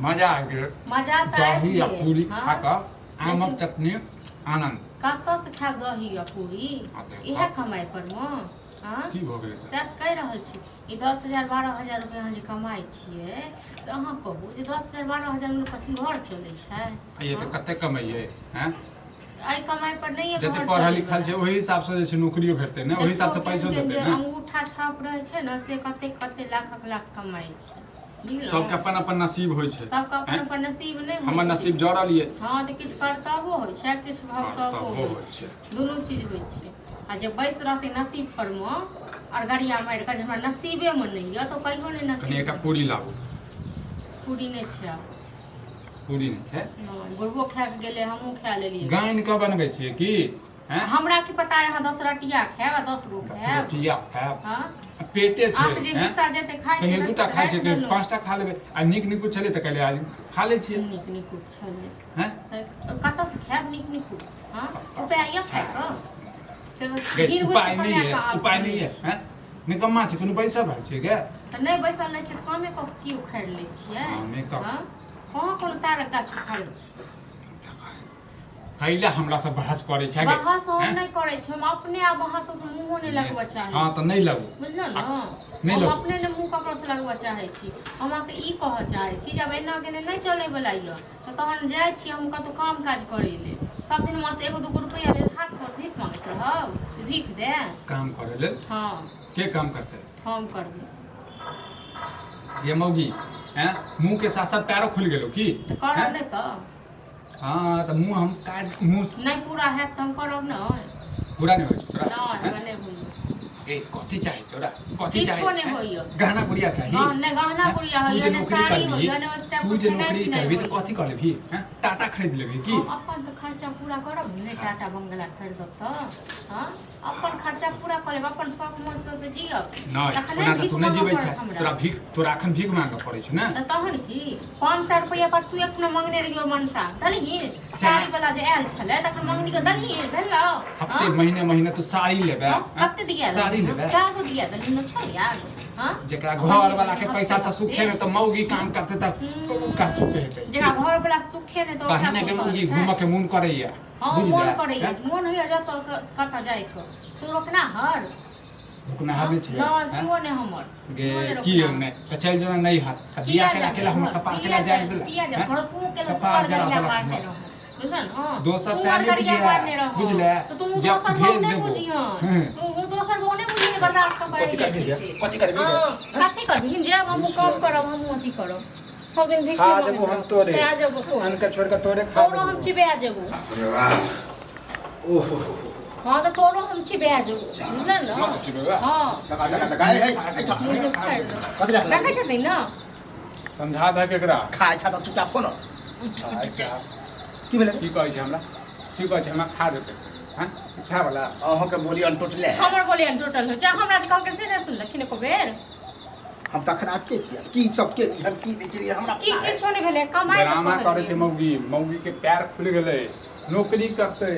मजा आ गया। मजा तो दही या पूरी हाँ? खा कर आमक चटनी आनंद। कतौ से खा दही या पूरी इहे कमाई पर म हां की भ गेलै से कह रहल छी ई 10,000 12,000 रुपया अहाँ जे कमाई छियै त अहाँ कहू जे 10,000 12,000 में कखन घर चलै छै ये तो कते कमाइए हैं आई कमाई पर नहीं जते पढ़ल लिखल छै ओही हिसाब से जे छै नौकरियो भेटतै ने ओही हिसाब से पैसो देतै ने अंगूठा छाप रहे छै ना से कते कते लाख कमाई छै सबके अपन अपन नसीब होइ छै सबके अपन अपन नसीब नहीं हमर नसीब जड़ल ये हां त किछ कर्तव्य होइ छै किछ भक्तव्य होइ छै दोनों चीज होइ छै आ जे बैस रहते नसीब पर म और गड़िया मार के जे हमरा नसीबे में नहीं है तो कहियो नहीं नसीब कनी एकटा पूरी लाबू पूरी नहीं छै पूरी नहीं छै बुढ़बो खा के गेले हमहू खा लेलिए गाइन के बनबै छियै की हैं हमरा की पता है 10 रोटिया खाएब 10 गो खाएब रोटिया खाएब हां पेटे छै आप जे हिस्सा जते खाइ छै कहीं दूटा खाइ छै कि पांचटा खा लेबै आ नीक नीक छलै त कहले आज खा लै छियै नीक नीक छलै हैं कतौ से खाएब नीक नीक हां उपाय ये खाए क उपाय नहीं है हैं निकम्मा छै कोनो पैसा भाई छै के त नहीं बैसल नहीं छै कमे क की उखाड़ ले छियै हां मेकअप हां कहां कोन तारक गाछ उखाड़ै छी कैला हमरा से बहस करे छै गे बहस हम नहीं करे छी हम अपने आप बहस से मुंह नहीं लगवा चाहे हां त नहीं लगू बुझलो ना नहीं हम लगू अपने ने मुंह ककरो से लगवा चाहे छी हम के ई कह चाहे छी जब एना के नहीं चले वाला य त तहन जाय छी हम कतो काम काज करे ले सब दिन में से 1-2 रुपया ले हाथ पर भीख मांगत रहब भीख दे काम करे ले हां के काम करते हम करबे ये मौगी हैं मुंह के साथ साथ पैरों खुल गेलो की करब नहीं त हां त मुंह हम काट मुंह नहीं पूरा है त हम करब ना पूरा नहीं होय तोरा नहीं नहीं होई ए कथि चाहिए तोरा कथि किछो चाहिए नहीं होइय गहना गुड़िया चाहिए हां नहीं गहना गुड़िया तू होइय जे नहीं नौकरी साड़ी करबी होइय नहीं तू जे नौकरी करबी त कथि कर लेबी हैं टाटा खरीद लेबी की हम अपन तो खर्चा पूरा करब नहीं टाटा बंगला खरीदब त हां अपन खर्चा पूरा करब अपन शौक मन से त जियब नहीं ओना त तू नहीं जीबै छै तोरा अखन भीख मांगे पड़ै छै ने त तहन की 500 रुपया पर सुएक न मांगने रहियो मनसा दलही साड़ी वाला जे आयल छले तखन मांगनी के दलही भेलौ हफ्ते महीने तू साड़ी लेबे कते दिया साड़ी लेबे क्या को दिया दलही न छ यार हां जेकरा घर वाला के पैसा से सुखे में त मौगी काम करते त का सुखे हेतै जेकरा घर वाला सुखे ने तो कहने के मौगी घूम के मन करैया हां मन करैया मन होइया जत कत जाय के तू रोकना हर रुकना हबे छियै ना क्यों ने हमर गे की ने त चल जो नहीं हाथ बिया के अकेला हम कपार के ला जाय देला किया जा घर तू के कपार जरा मारने देला रहो बुझल हां दोसर से नहीं बुझिया बुझले तो तू जब दोसर भेज नहीं देबो बुझियो तू दोसर वो नहीं बुझिए बर्दाश्त कर कथि करबी कथि करबी जब हम काम करब हम अथी करब सब दिन भीख खा देबो हम तोरे आ जाबो अनका छोड़ के तोरे खा तोरो हम चिबे आ जाबो ओहो हां तो तोरो हम चिबे आ जाबो बुझल ना हां लगा हे कथि रखा छथिन ना समझा दे केकरा खाय छ त चुपचाप कोन की भेलै की कहै छै हमरा हमरा खा देतै हैं खा वाला अहाँ के बोली अनटोटले हमर बोली टोटल हो जा हमरा जे कहल के से नै सुनलखिन एको बेर हम तखन आपके छियै की सबके हम की देखिए हमरा की किछो नै भेलै कमाई ड्रामा करे छै मौगी के पैर खुल गेलै नौकरी करतै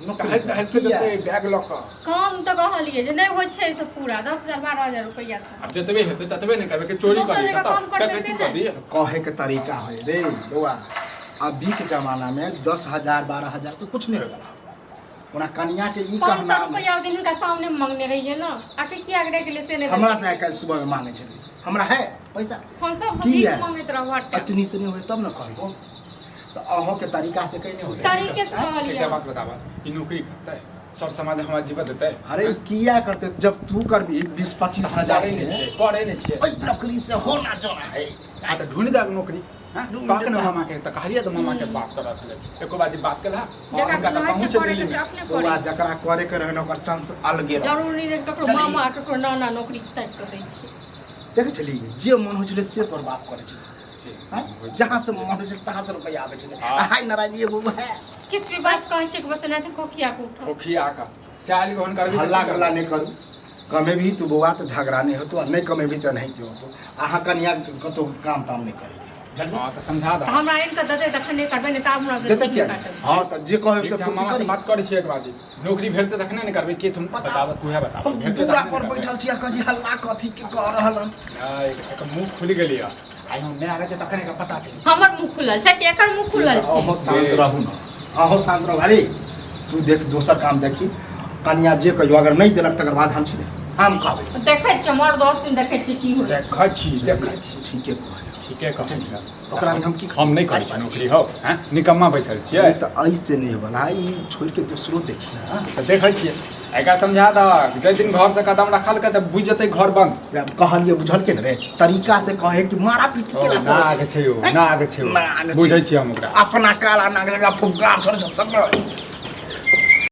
नौकरी कहते देतै बैग लक काम त कहलिए जे नै होय छै से पूरा 10,000 12,000 रुपया से अब जतबे हेतै ततबे नै करबे के चोरी करबी कथि करबी कहे के तरीका है रे बउआ अभी के जमाना में 10,000 12,000 से कुछ नहीं होगा ओना कन्या के ई 500 रुपया दिन का सामने मांगने रहिए ना आके किया करे के लिए से नहीं हमरा से कल सुबह में मांगे छली हमरा है पैसा हम सब की भीख है? मांगत रहब इतनी से नहीं होय तब न कहबो तो अहो के तरीका से कहीं नहीं होय तरीके से कहलिए एकटा बात बताबा ई नौकरी करतै सर समाज हमरा जीवन देतै अरे किया करते जब तू करबी 20-25 हजार करे नै छियै ओइ नौकरी से होना जाना है आ त ढूंढ दे नौकरी हां बात न मामा के त कहलिए त मामा के बात करत ले एको बार बात केला जकरा पहुंच करे के से अपने बउआ करे जकरा करे के रहन ओकर चांस अलगे रह जरूरी नहीं ककरो मामा ककरो नाना नौकरी तय कर दै छी देखे छली जे मन हो छले से तोर बाप करे छले जहां से मन हो छले तहां से रुपया आवे छले हाय नारायण ये बउआ है किछ भी बात कहै छै बस नहीं तो कोकिया को उठो खोखिया का चाल गहन करबी हल्ला गल्ला नहीं करू कमे भी तू बउआ तो झगड़ा नहीं हो तो नहीं कमे भी तो नहीं तो आहा कन्या कतो काम ताम नहीं करे हां त समझा दे हमरा इनका दते तखन नहीं करबे नहीं त हमरा देते क्या हां तो जे कहे से मामा से बात करै छी एक बार नौकरी भेटते तखने नै करबे के तुम बतावत कोहे बताव भेटते पूरा पर बैठल छी कजी हल्ला कथी के कह रहलन एक मुंह खुल गेलिया आ आई हम नया रहते तखने का पता चली हमर मुंह खुलल छै कि एकर मुंह खुलल अहो छै शांत रहू ना अहो शांत रहू अरे तू देख दोसर काम देखी कन्या जे कहियो अगर नहीं देलक तकर बाद हम छी हम कहबै देखै छियै हमर 10 दिन देखै छियै की होइ छै देखै छी देखै छी ठीके कहै ठीके कहै छी ओकरा में हम की हम नहीं करै छी नौकरी हो हैं निकम्मा बैसल छियै तो ऐसे नहीं होला ई छोड़ के दूसरो देखी ना तऽ देखै छियै एकरा समझा दहक जै दिन घर से कदम रखल के तऽ बुझ जतै घर बंद कहलिए बुझल के रे तरीका से कहे कि मारा पीट के नाग छै ओ नाग छै ओ बुझै छियै हम ओकरा अपना काला नाग लगा फुफकार छोड़ सब